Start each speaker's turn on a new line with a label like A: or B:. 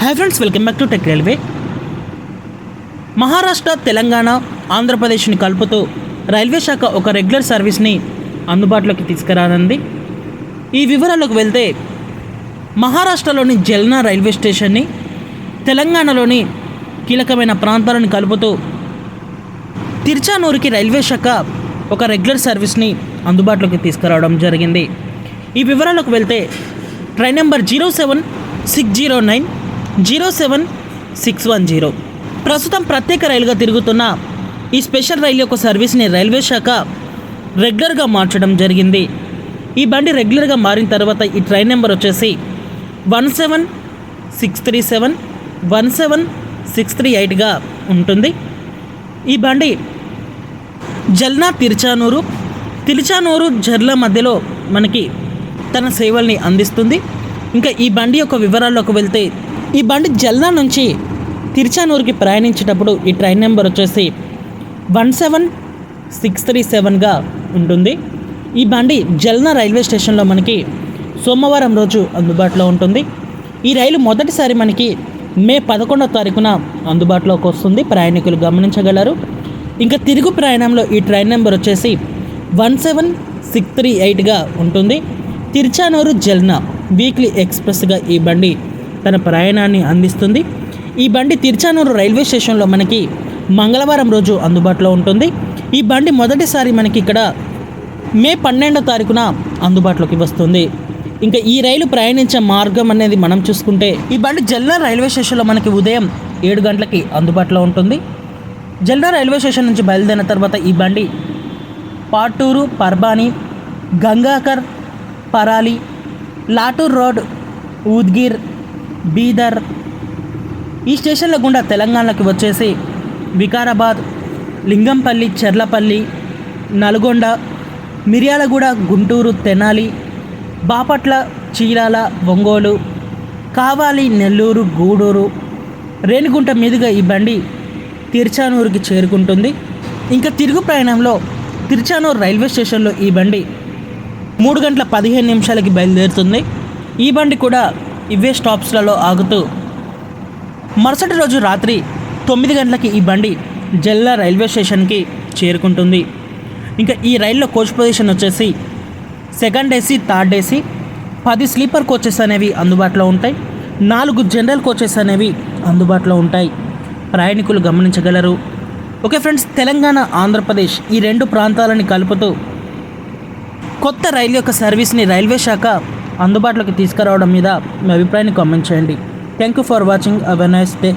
A: Hi friends, welcome back to tech railway. Maharashtra, Telangana, ఆంధ్రప్రదేశ్ని కలుపుతూ railway శాఖ ఒక రెగ్యులర్ సర్వీస్ని అందుబాటులోకి తీసుకురానుంది. ఈ వివరాలకు వెళ్తే మహారాష్ట్రలోని జల్నా రైల్వే స్టేషన్ని తెలంగాణలోని కీలకమైన ప్రాంతాలను కలుపుతూ తిరుచానూరుకి రైల్వే శాఖ ఒక రెగ్యులర్ సర్వీస్ని అందుబాటులోకి తీసుకురావడం జరిగింది. ఈ వివరాలకు వెళ్తే ట్రైన్ నెంబర్ 07609 ప్రస్తుతం ప్రత్యేక రైలుగా తిరుగుతున్న ఈ స్పెషల్ రైలు యొక్క సర్వీస్ని రైల్వే శాఖ రెగ్యులర్గా మార్చడం జరిగింది. ఈ బండి రెగ్యులర్గా మారిన తర్వాత ఈ ట్రైన్ నెంబర్ వచ్చేసి 17637 17638గా ఉంటుంది. ఈ బండి జల్నా తిరుచానూరు జర్ల మధ్యలో మనకి తన సేవల్ని అందిస్తుంది. ఇంకా ఈ బండి యొక్క వివరాల్లోకి వెళ్తే ఈ బండి జల్నా నుంచి తిరుచానూరుకి ప్రయాణించేటప్పుడు ఈ ట్రైన్ నెంబర్ వచ్చేసి 17637గా ఉంటుంది. ఈ బండి జల్నా రైల్వే స్టేషన్లో మనకి సోమవారం రోజు అందుబాటులో ఉంటుంది. ఈ రైలు మొదటిసారి మనకి మే 11వ తారీఖున అందుబాటులోకి వస్తుంది, ప్రయాణికులు గమనించగలరు. ఇంకా తిరుగు ప్రయాణంలో ఈ ట్రైన్ నెంబర్ వచ్చేసి 17638గా ఉంటుంది. తిరుచానూరు జల్నా వీక్లీ ఎక్స్ప్రెస్గా ఈ బండి తన ప్రయాణాన్ని అందిస్తుంది. ఈ బండి తిరుచానూరు రైల్వే స్టేషన్లో మనకి మంగళవారం రోజు అందుబాటులో ఉంటుంది. ఈ బండి మొదటిసారి మనకి ఇక్కడ మే 12వ తారీఖున అందుబాటులోకి వస్తుంది. ఇంకా ఈ రైలు ప్రయాణించే మార్గం అనేది మనం చూసుకుంటే ఈ బండి జల్నా రైల్వే స్టేషన్లో మనకి ఉదయం 7 గంటలకి అందుబాటులో ఉంటుంది. జల్నా రైల్వే స్టేషన్ నుంచి బయలుదేరిన తర్వాత ఈ బండి పాటూరు, పర్బాని, గంగాకర్, పరాలి, లాటూర్ రోడ్, ఉద్గిర్, బీదర్ ఈ స్టేషన్ల గుండా తెలంగాణకి వచ్చేసి వికారాబాద్, లింగంపల్లి, చెర్లపల్లి, నల్గొండ, మిర్యాలగూడ, గుంటూరు, తెనాలి, బాపట్ల, చీరాల, ఒంగోలు, కావాలి, నెల్లూరు, గూడూరు, రేణిగుంట మీదుగా ఈ బండి తిరుచానూరుకి చేరుకుంటుంది. ఇంకా తిరుగు ప్రయాణంలో తిరుచానూరు రైల్వే స్టేషన్లో ఈ బండి 3 గంటల 15 నిమిషాలకి బయలుదేరుతుంది. ఈ బండి కూడా ఇవే స్టాప్స్లలో ఆగుతూ మరుసటి రోజు రాత్రి 9 గంటలకి ఈ బండి జల్లా రైల్వే స్టేషన్కి చేరుకుంటుంది. ఇంకా ఈ రైల్లో కోచ్ పొజిషన్ వచ్చేసి second AC, third AC, 10 sleeper coaches అనేవి అందుబాటులో ఉంటాయి. 4 జనరల్ కోచెస్ అనేవి అందుబాటులో ఉంటాయి, ప్రయాణికులు గమనించగలరు. ఓకే ఫ్రెండ్స్, తెలంగాణ, ఆంధ్రప్రదేశ్ ఈ 2 ప్రాంతాలని కలుపుతూ కొత్త రైలు యొక్క సర్వీస్ని రైల్వే శాఖ అందుబాటులోకి తీసుకురావడం మీద మీ అభిప్రాయాన్ని కామెంట్ చేయండి. Thank you for watching. Have a nice day.